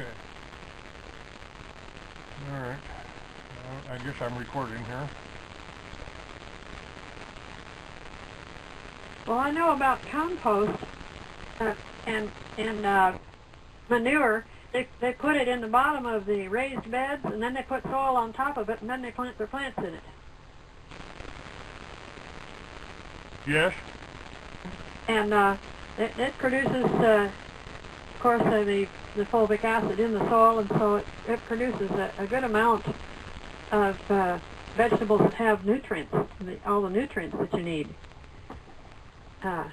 Okay. All right. Well, I guess I'm recording here. Well, I know about compost and manure. They put it in the bottom of the raised beds, and then they put soil on top of it, and then they plant their plants in it. Yes. And it produces, of course, the fulvic acid in the soil, and so it produces a good amount of vegetables that have nutrients, all the nutrients that you need. I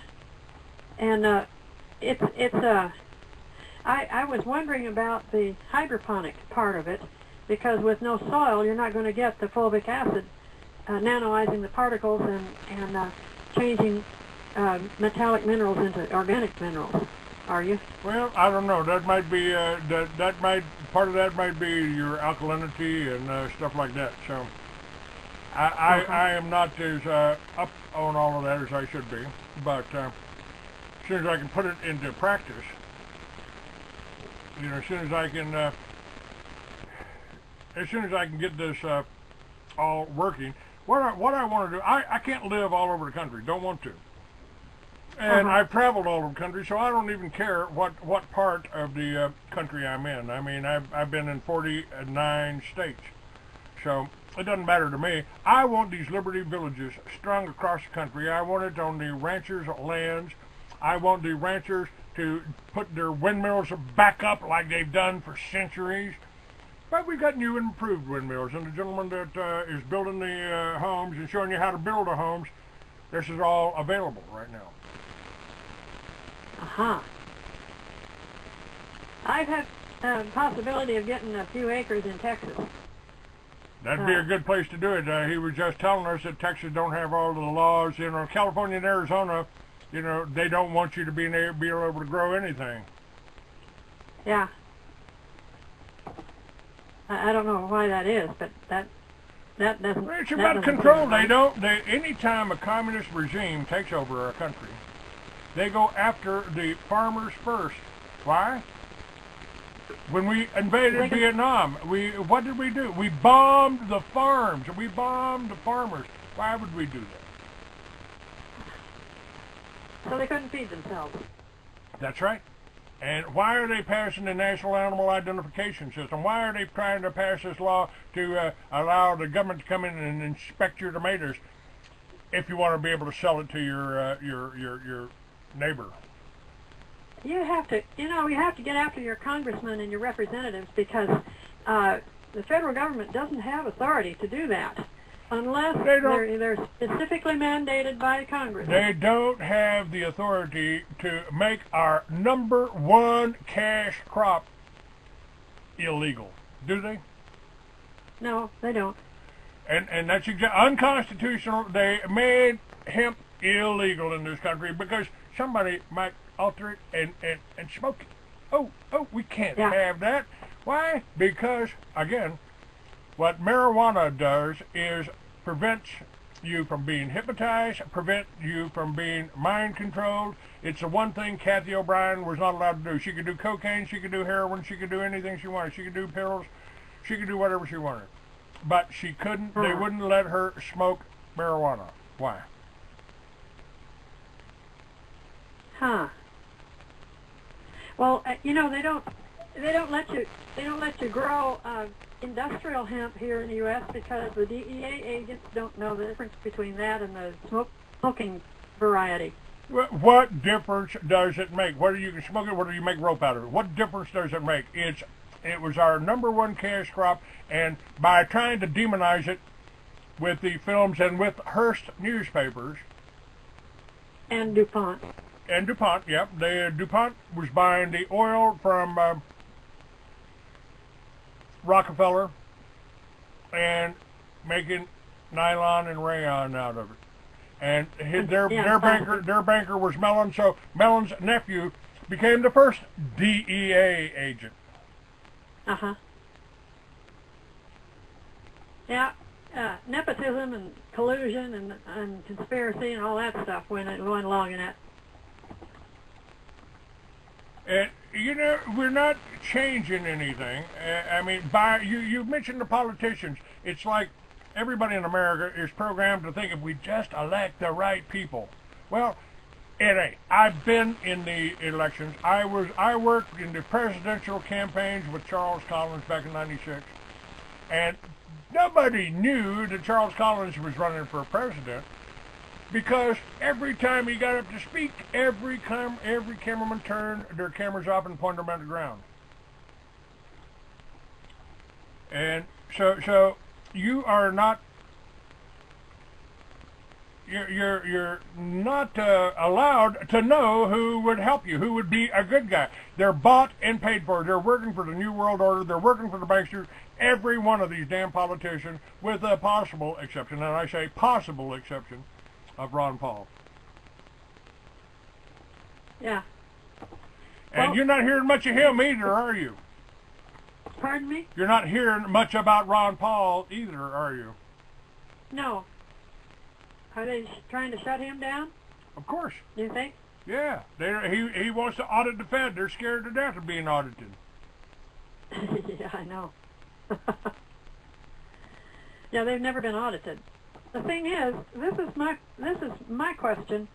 was wondering about the hydroponic part of it, because with no soil, you're not going to get the fulvic acid nanoizing the particles and changing metallic minerals into organic minerals. Are you? Well, I don't know. That might be part of that might be your alkalinity and stuff like that. So I am not as up on all of that as I should be, but as soon as I can put it into practice, as soon as I can get this all working, what I want to do, I can't live all over the country. Don't want to. And I've traveled all over the country, so I don't even care what part of the country I'm in. I mean, I've been in 49 states, so it doesn't matter to me. I want these Liberty Villages strung across the country. I want it on the ranchers' lands. I want the ranchers to put their windmills back up like they've done for centuries. But we've got new and improved windmills, and the gentleman that is building the homes and showing you how to build the homes, this is all available right now. I've had the possibility of getting a few acres in Texas. That'd be a good place to do it. He was just telling us that Texas don't have all the laws. California and Arizona, they don't want you to be able to grow anything. Yeah. I don't know why that is, but that doesn't... It's about control. Anytime a communist regime takes over our country, they go after the farmers first. Why? When we invaded Vietnam, what did we do? We bombed the farms. We bombed the farmers. Why would we do that? So they couldn't feed themselves. That's right. And why are they passing the National Animal Identification System? Why are they trying to pass this law to allow the government to come in and inspect your tomatoes if you want to be able to sell it to your neighbor? You have to get after your congressmen and your representatives, because the federal government doesn't have authority to do that unless they're specifically mandated by Congress. They don't have the authority to make our #1 cash crop illegal, do they? No, they don't. And that's unconstitutional. They made hemp illegal in this country because somebody might alter it and smoke it. Oh, we can't have that. Why? Because, again, what marijuana does is prevents you from being hypnotized, prevent you from being mind controlled. It's the one thing Kathy O'Brien was not allowed to do. She could do cocaine, she could do heroin, she could do anything she wanted. She could do pills, she could do whatever she wanted. But she couldn't, they wouldn't let her smoke marijuana. Why? Well, they don't let you grow industrial hemp here in the U.S. because the DEA agents don't know the difference between that and the smoking variety. What difference does it make? Whether you can smoke it, whether you make rope out of it, what difference does it make? It was our #1 cash crop, and by trying to demonize it with the films and with Hearst newspapers and DuPont. And DuPont, yep. DuPont was buying the oil from Rockefeller and making nylon and rayon out of it. And their banker was Mellon, so Mellon's nephew became the first DEA agent. Yeah, nepotism and collusion and conspiracy and all that stuff went along in that. you know, we're not changing anything. I mean, you mentioned the politicians. It's like everybody in America is programmed to think if we just elect the right people. Well, it ain't. I've been in the elections. I worked in the presidential campaigns with Charles Collins back in '96, and nobody knew that Charles Collins was running for president because every time he got up to speak, every cameraman turned their cameras off and pointed them at the ground. And so you are not. You're not allowed to know who would help you, who would be a good guy. They're bought and paid for. They're working for the New World Order. They're working for the banksters. Every one of these damn politicians, with a possible exception, and I say possible exception, of Ron Paul. Yeah. And you're not hearing much of him either, are you? Pardon me? You're not hearing much about Ron Paul either, are you? No. Are they trying to shut him down? Of course. You think? Yeah. He wants to audit the Fed. They're scared to death of being audited. Yeah, I know. Yeah, they've never been audited. The thing is, this is my question.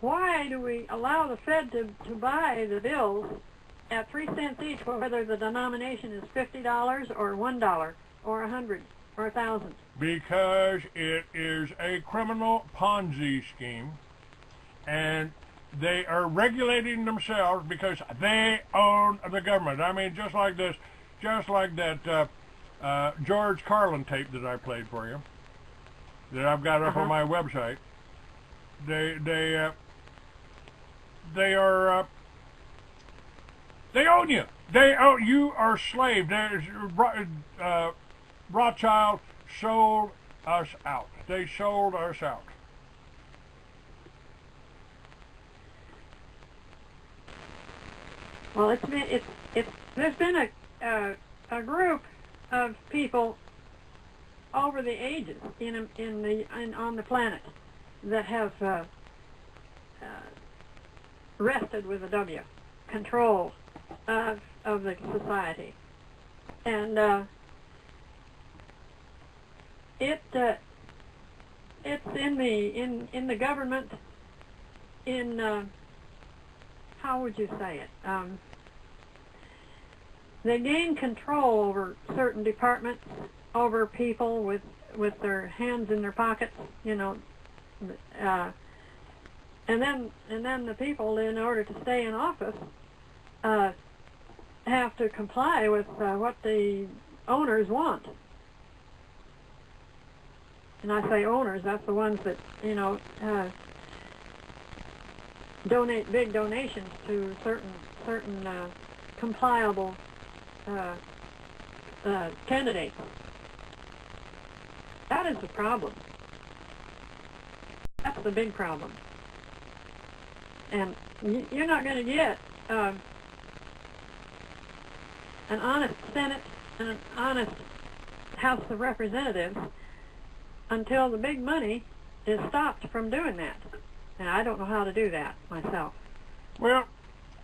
Why do we allow the Fed to buy the bills at 3 cents each, whether the denomination is $50 or $1 or 100 or 1,000? Because it is a criminal Ponzi scheme, and they are regulating themselves because they own the government. I mean, just like that George Carlin tape that I played for you, that I've got up on my website. They own you. You are slave. Rothschild sold us out. They sold us out. Well, there's been a group of people over the ages on the planet that have wrested with the W, control of the society, and it's in the government. How would you say it? They gain control over certain departments, over people with their hands in their pockets, you know, and then the people, in order to stay in office, have to comply with what the owners want. And I say owners, that's the ones that, you know, donate big donations to certain compliable candidates. That is the problem. That's the big problem. And you're not going to get an honest Senate and an honest House of Representatives until the big money is stopped from doing that. And I don't know how to do that myself. Well,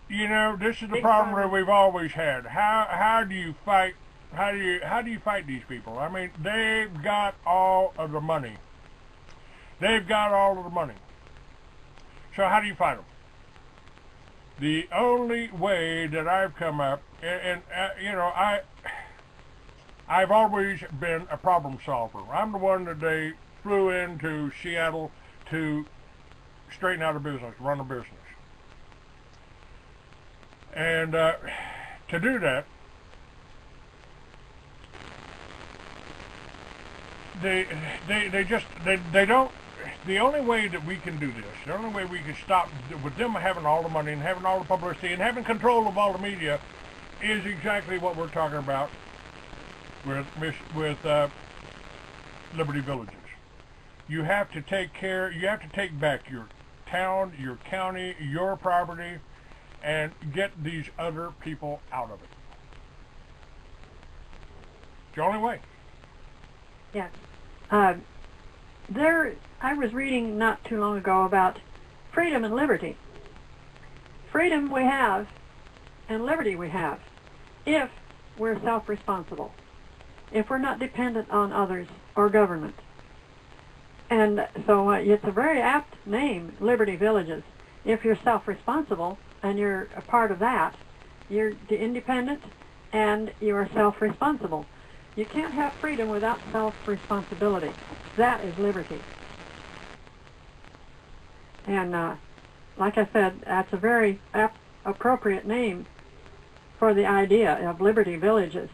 you know, this is the problem that we've always had. How do you fight? How do you fight these people? I mean, they've got all of the money. They've got all of the money. So how do you fight them? The only way that I've come up, and you know, I've always been a problem solver. I'm the one that they flew into Seattle to straighten out a business, run a business. And to do that, they don't. The only way that we can do this, the only way we can stop with them having all the money and having all the publicity and having control of all the media, is exactly what we're talking about with Liberty Villages. You have to take care. You have to take back your town, your county, your property, and get these other people out of it. It's the only way. Yeah. I was reading not too long ago about freedom and liberty. Freedom we have and liberty we have if we're self-responsible, if we're not dependent on others or government. And so it's a very apt name, Liberty Villages. If you're self-responsible and you're a part of that, you're independent and you're self-responsible. You can't have freedom without self-responsibility. That is liberty. And like I said, that's a very appropriate name for the idea of Liberty Villages,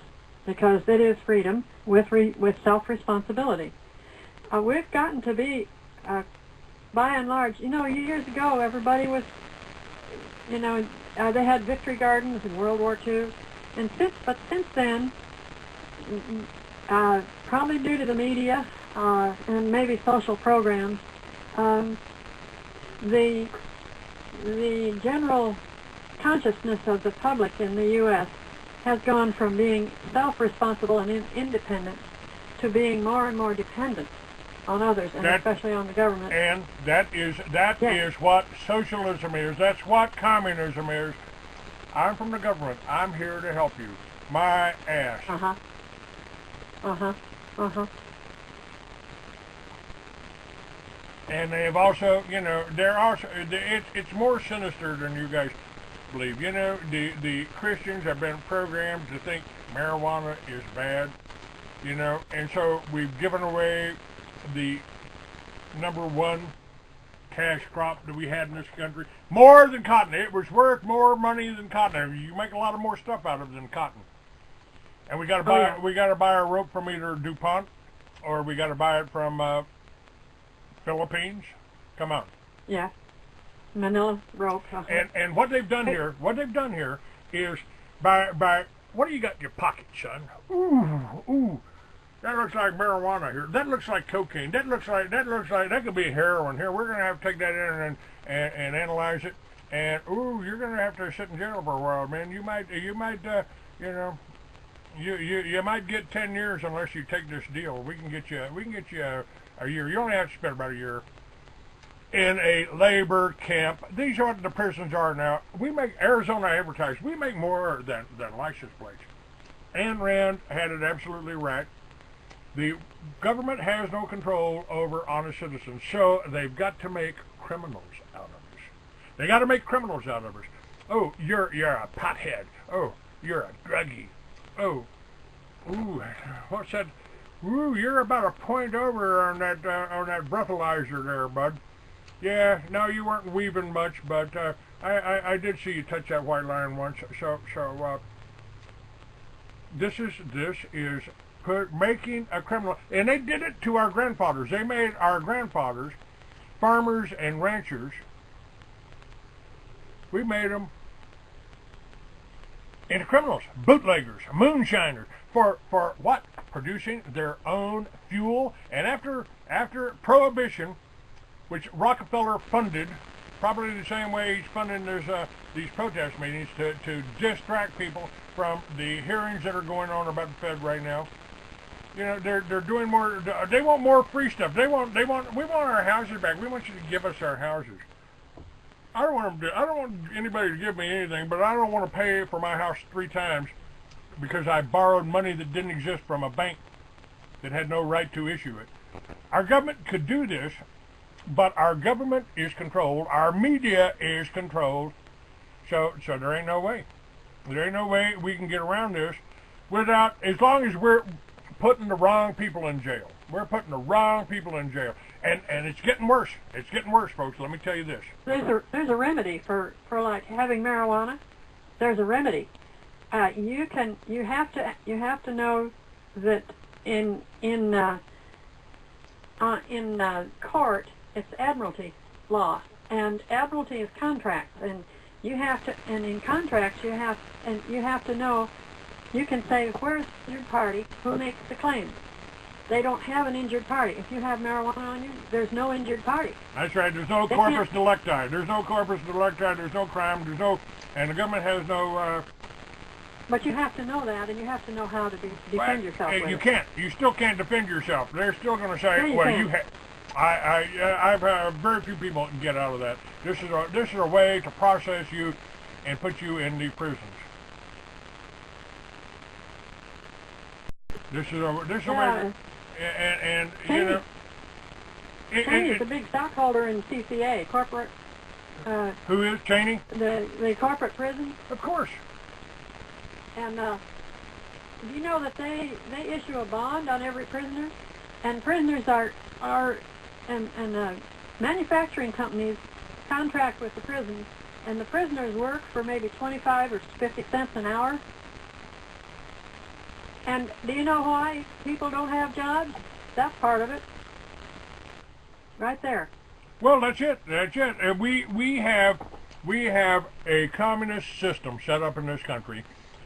because it is freedom with self-responsibility. We've gotten to be, by and large, years ago everybody was, they had victory gardens in World War II, and since then, probably due to the media and maybe social programs, the general consciousness of the public in the U.S. has gone from being self-responsible and independent to being more and more dependent on others, and especially on the government. And that is what socialism is. That's what communism is. I'm from the government. I'm here to help you. My ass. And they've also, it's more sinister than you guys believe. The Christians have been programmed to think marijuana is bad, and so we've given away the #1 cash crop that we had in this country. More than cotton. It was worth more money than cotton. You make a lot of more stuff out of it than cotton. And we got to buy our rope from either DuPont or we got to buy it from Philippines. Come on. Yeah. Manila rope. And what they've done here is by what do you got in your pocket, son? Ooh. That looks like marijuana here. That looks like cocaine. That looks like that could be heroin here. We're gonna have to take that in and analyze it. And you're gonna have to sit in jail for a while, man. You might you might get 10 years unless you take this deal. We can get you a year. You only have to spend about a year in a labor camp. These are what the prisons are now. We make Arizona advertise. We make more than license plates. Ayn Rand had it absolutely right. The government has no control over honest citizens, so they've got to make criminals out of us. They got to make criminals out of us. Oh, you're a pothead. Oh, you're a druggie. Oh, what's that? You're about a point over on that breathalyzer there, bud. Yeah, no, you weren't weaving much, but I did see you touch that white line once. So this is making a criminal, and they did it to our grandfathers. They made our grandfathers farmers and ranchers. We made them into criminals, bootleggers, moonshiners, for what? Producing their own fuel. And after prohibition, which Rockefeller funded, probably the same way he's funding these protest meetings to distract people from the hearings that are going on about the Fed right now. They're doing more. They want more free stuff. We want our houses back. We want you to give us our houses. I don't want anybody to give me anything, but I don't want to pay for my house 3 times because I borrowed money that didn't exist from a bank that had no right to issue it. Our government could do this, but our government is controlled. Our media is controlled. So there ain't no way. There ain't no way we can get around this without, as long as we're putting the wrong people in jail. We're putting the wrong people in jail. And it's getting worse. It's getting worse, folks. Let me tell you this. There's a remedy for like having marijuana. There's a remedy. You have to know that in court it's admiralty law, and admiralty is contracts, and in contracts you have to know. You can say, where's the injured party? Who makes the claim? They don't have an injured party. If you have marijuana on you, there's no injured party. That's right. There's no corpus delicti. There's no corpus delicti. There's no crime. And the government has no. But you have to know that, and you have to know how to defend yourself. You can't. You still can't defend yourself. They're still going to say, you have. I've very few people can get out of that. This is a way to process you and put you in the prisons. This is over. This is Yeah. over. And you Cheney. know, Cheney's a big stockholder in CCA, corporate. Who is Cheney? The corporate prison. Of course. And you know that they issue a bond on every prisoner, and prisoners and manufacturing companies contract with the prisons, and the prisoners work for maybe 25 or 50 cents an hour. And do you know why people don't have jobs? That's part of it. Right there. Well, that's it. That's it. We have a communist system set up in this country,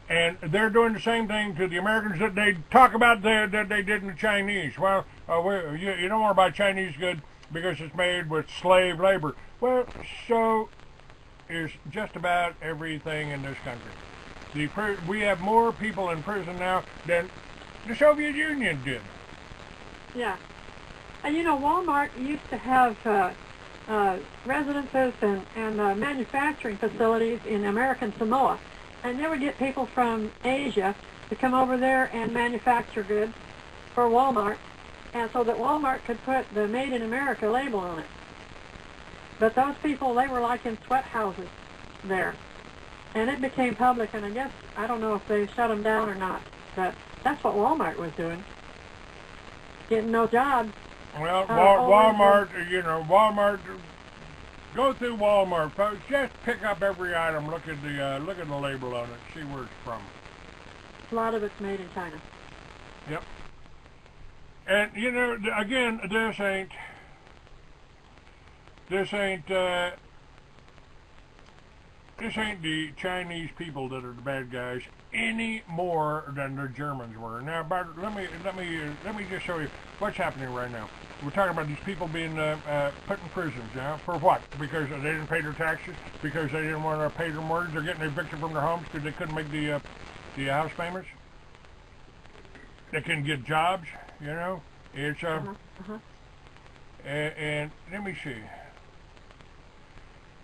and they're doing the same thing to the Americans that they talk about that they did in the Chinese. Well, you don't want to buy Chinese good because it's made with slave labor. Well, so is just about everything in this country. We have more people in prison now than the Soviet Union did. Yeah. And you know, Walmart used to have residences and manufacturing facilities in American Samoa. And they would get people from Asia to come over there and manufacture goods for Walmart, and so that Walmart could put the Made in America label on it. But those people, they were like in sweat houses there. And it became public, and I guess, I don't know if they shut them down or not, but that's what Walmart was doing. Getting no jobs. Well, Walmart, you know, Walmart, go through Walmart, folks. Just pick up every item. Look at the label on it. See where it's from. A lot of it's made in China. Yep. And you know, again, this ain't the Chinese people that are the bad guys any more than the Germans were. Now, let me just show you what's happening right now. We're talking about these people being put in prisons now. For what? Because they didn't pay their taxes? Because they didn't want to pay their mortgage? They're getting evicted from their homes because they couldn't make the house payments? They couldn't get jobs, you know? It's and let me see.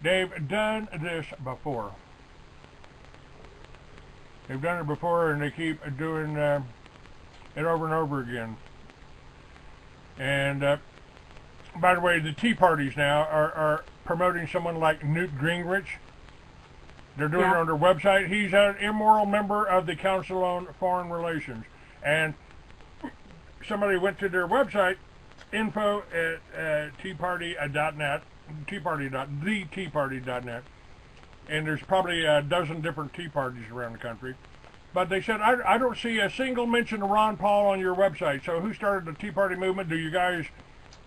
They've done this before. They've done it before, and they keep doing it over and over again. And by the way, the Tea Parties now are promoting someone like Newt Gingrich. They're doing it on their website. He's an immoral member of the Council on Foreign Relations. And somebody went to their website, info at teaparty.net, theteaparty.net, and there's probably a dozen different Tea Parties around the country. But they said, I don't see a single mention of Ron Paul on your website. So who started the Tea Party movement? Do you guys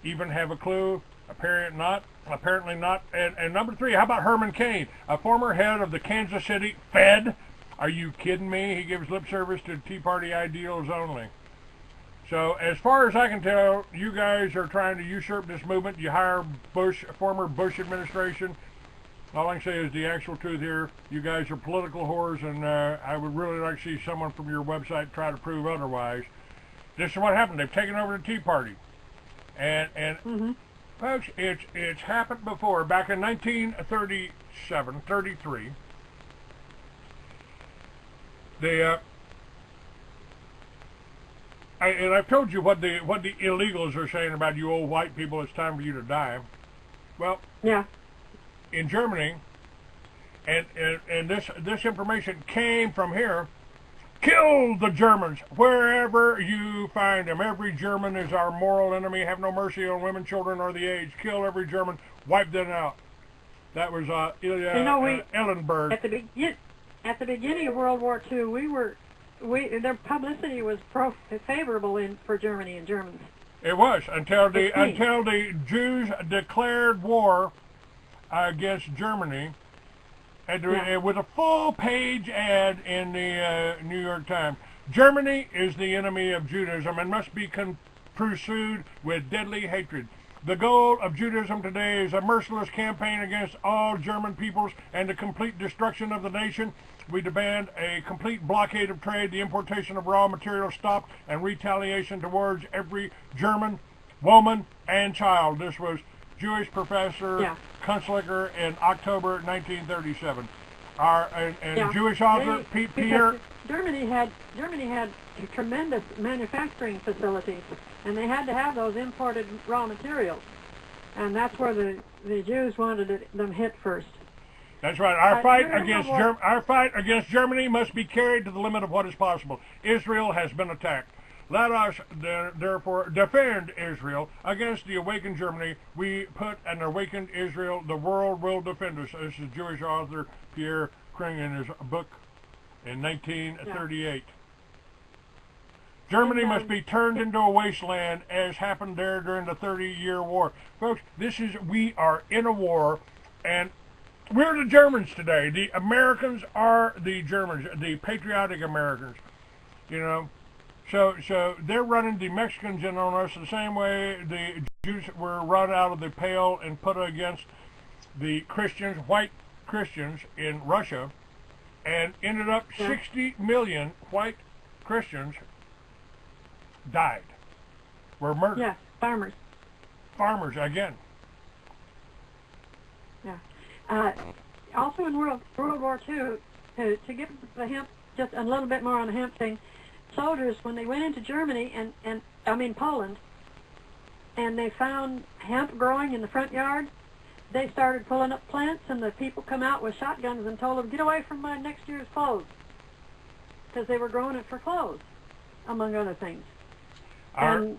even have a clue? Apparently not. And number 3, how about Herman Cain, a former head of the Kansas City Fed? Are you kidding me? He gives lip service to Tea Party ideals only. So as far as I can tell, you guys are trying to usurp this movement. You hire former Bush administration. All I can say is the actual truth here. You guys are political whores, and I would really like to see someone from your website try to prove otherwise. This is what happened. They've taken over the Tea Party. And folks, it's happened before. Back in 1937, 33, and I've told you what the illegals are saying about you old white people. It's time for you to die. Well, yeah. In Germany, and this information came from here. Kill the Germans wherever you find them. Every German is our moral enemy. Have no mercy on women, children, or the aged. Kill every German. Wipe them out. That was Ellenberg. At the beginning of World War II, their publicity was favorable for Germany and Germans. It was until the Jews declared war against Germany, and with a full-page ad in the New York Times. Germany is the enemy of Judaism and must be pursued with deadly hatred. The goal of Judaism today is a merciless campaign against all German peoples and the complete destruction of the nation. We demand a complete blockade of trade, the importation of raw materials stopped, and retaliation towards every German, woman, and child. This was Jewish professor Kunstlicher in October 1937. and Jewish author Pierre. Germany had tremendous manufacturing facilities, and they had to have those imported raw materials, and that's where the Jews wanted them hit first. That's right. Our fight against Germany must be carried to the limit of what is possible. Israel has been attacked. Let us therefore defend Israel against the awakened Germany. We put an awakened Israel. The world will defend us. This is Jewish author Pierre Kring in his book in 1938. Yeah. Germany must be turned into a wasteland, as happened there during the 30-year war. Folks, we are in a war, and we're the Germans today. The Americans are the Germans, the patriotic Americans, you know. So they're running the Mexicans in on us the same way the Jews were run out of the pale and put against the Christians, white Christians in Russia, and ended up 60 million white Christians died, were murdered. Yeah, farmers. Farmers again. Yeah. Also in World War II, to give the hemp just a little bit more on the hemp thing. Soldiers, when they went into Germany and Poland, and they found hemp growing in the front yard, they started pulling up plants, and the people come out with shotguns and told them, "Get away from my next year's clothes," because they were growing it for clothes, among other things. Our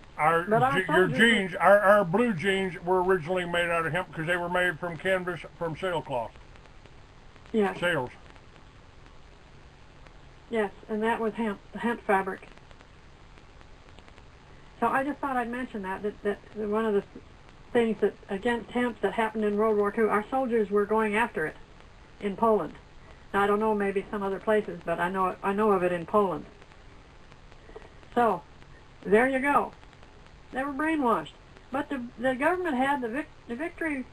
blue jeans were originally made out of hemp because they were made from canvas, from sailcloth. Yeah. Sails. Yes, and that was hemp, the hemp fabric. So I just thought I'd mention that one of the things that against hemp that happened in World War II, our soldiers were going after it in Poland. Now I don't know, maybe some other places, but I know of it in Poland. So there you go. They were brainwashed, but the government had the victory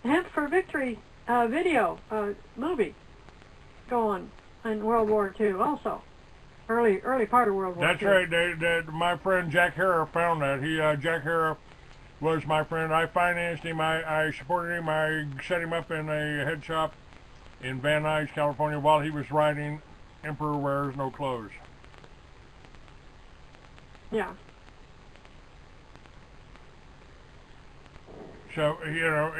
hemp for victory video movie going in World War II also. Early part of World War II. That's right. My friend Jack Harrah found that. Jack Harrah was my friend. I financed him. I supported him. I set him up in a head shop in Van Nuys, California, while he was writing Emperor Wears No Clothes. Yeah. So, you know,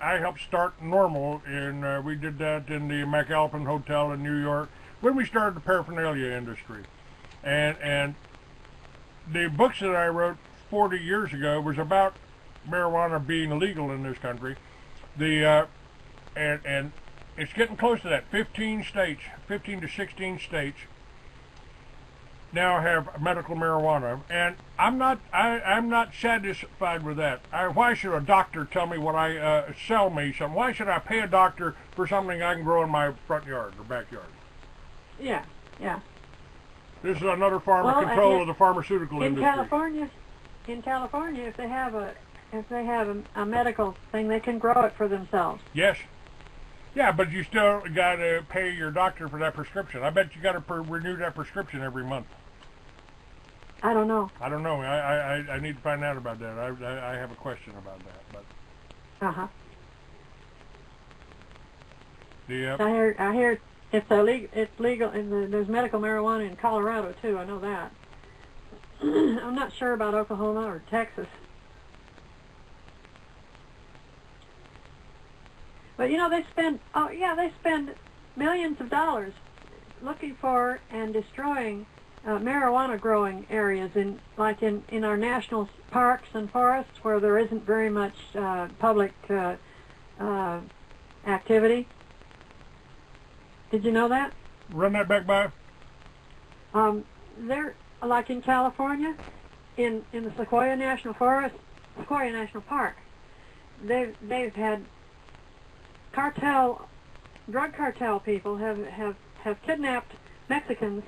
I helped start Normal, and we did that in the McAlpin Hotel in New York when we started the paraphernalia industry. And the books that I wrote 40 years ago was about marijuana being legal in this country. And it's getting close to that. 15 to 16 states now have medical marijuana, and I'm not satisfied with that. Why should a doctor tell me sell me something? Why should I pay a doctor for something I can grow in my front yard or backyard? Yeah. This is another form of control of the pharmaceutical industry. In California, if they have a medical thing, they can grow it for themselves. Yes. Yeah, but you still got to pay your doctor for that prescription. I bet you got to renew that prescription every month. I don't know. I need to find out about that. I have a question about that. But I hear it's legal, and there's medical marijuana in Colorado too. I know that. I'm not sure about Oklahoma or Texas. But you know, they spend millions of dollars looking for and destroying marijuana growing areas in our national parks and forests where there isn't very much public activity. Did you know that? Run that back by. They're like in California, in the Sequoia National Park. They've had drug cartel people have kidnapped Mexicans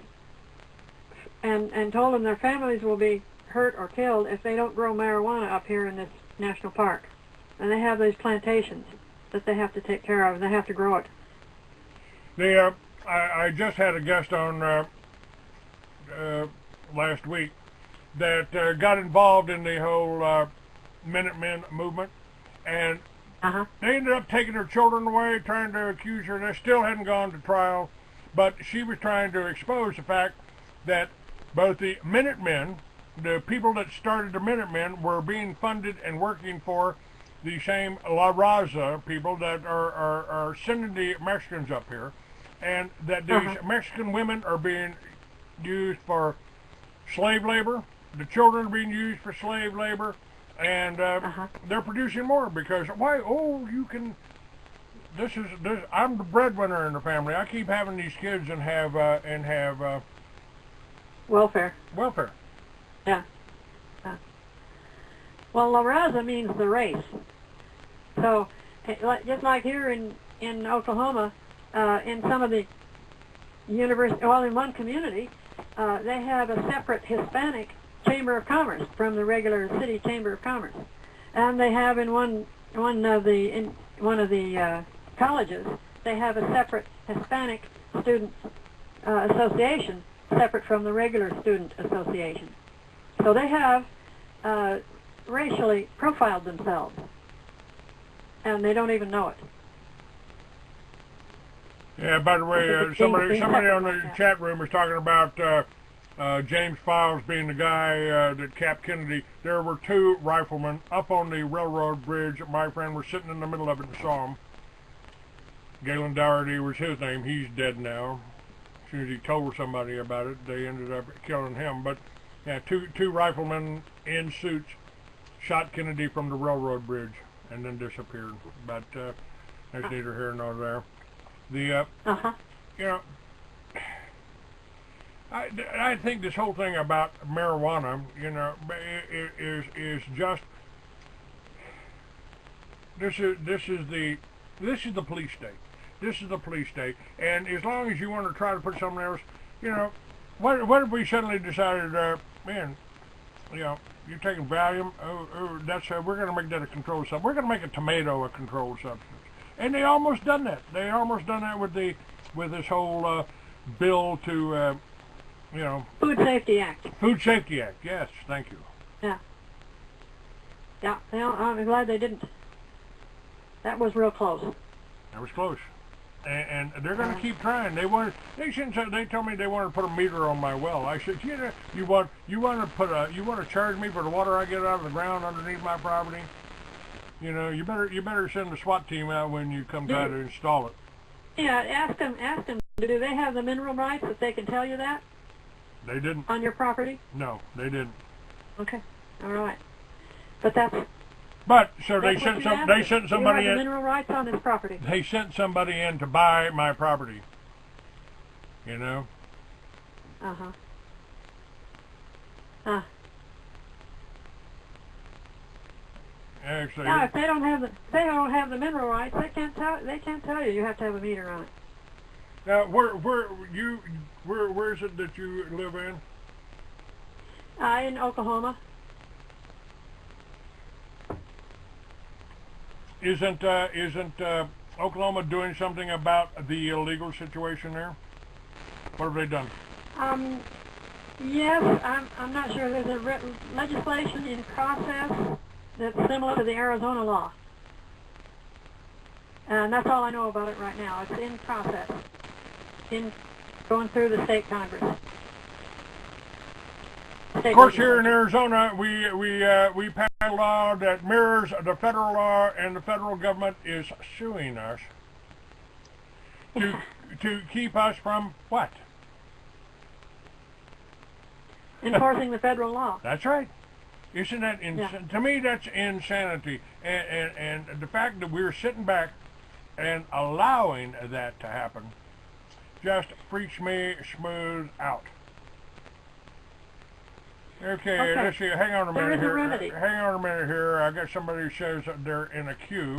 and told them their families will be hurt or killed if they don't grow marijuana up here in this national park. And they have these plantations that they have to take care of, and they have to grow it. I just had a guest on last week that got involved in the whole Minutemen movement, and They ended up taking her children away, trying to accuse her. They still hadn't gone to trial, but she was trying to expose the fact that both the Minutemen, the people that started the Minutemen, were being funded and working for the same La Raza people that are sending the Mexicans up here, and that these Mexican women are being used for slave labor. The children are being used for slave labor, and they're producing more because why? Oh, you can. This. I'm the breadwinner in the family. I keep having these kids and have welfare. Welfare. Yeah. Well, La Raza means the race. So, just like here in Oklahoma, in some of the university, well, in one community, they have a separate Hispanic Chamber of Commerce from the regular city Chamber of Commerce, and they have in one of the colleges, they have a separate Hispanic Students Association, separate from the regular Student Association. So they have racially profiled themselves, and they don't even know it. Yeah, by the way, somebody on the chat room was talking about James Files being the guy that capped Kennedy. There were two riflemen up on the railroad bridge. My friend was sitting in the middle of it and saw him. Galen Dougherty was his name. He's dead now. As soon as he told somebody about it, they ended up killing him. But yeah, two riflemen in suits shot Kennedy from the railroad bridge and then disappeared. But that's neither here nor there. The you know, I think this whole thing about marijuana, you know, is just this is the police state. This is the police state, and as long as you want to try to put something else, you know, what if we suddenly decided, man, you know, you're taking Valium, that's we're going to make that a controlled substance. We're going to make a tomato a controlled substance, and they almost done that. They almost done that with this whole bill to, you know, Food Safety Act. Food Safety Act. Yes, thank you. Yeah. Yeah. I'm glad they didn't. That was real close. That was close. And they're going to keep trying. They told me they wanted to put a meter on my well. I said, you know, you want to charge me for the water I get out of the ground underneath my property? You know, you better send the SWAT team out when you come try to install it. Yeah, ask them. Do they have the mineral rights that they can tell you that? They didn't. On your property? No, they didn't. Okay, all right. But that's. But so they sent somebody you have in. Mineral rights on his property. They sent somebody in to buy my property. You know. Actually. Now, if they don't have the mineral rights, they can't tell you. You have to have a meter on it. Now, where is it that you live in? In Oklahoma. Isn't Oklahoma doing something about the illegal situation there? What have they done? Yes, I'm not sure. There's a legislation in process that's similar to the Arizona law, and that's all I know about it right now. It's in process, going through the state Congress. Of course, here in Arizona, we passed a law that mirrors the federal law, and the federal government is suing us to keep us from what? Enforcing the federal law. That's right. Isn't that to me? That's insanity, and the fact that we're sitting back and allowing that to happen just freaks me smooth out. Okay, let's see. Hang on a minute here. Hang on a minute here. I got somebody who says that they're in a queue.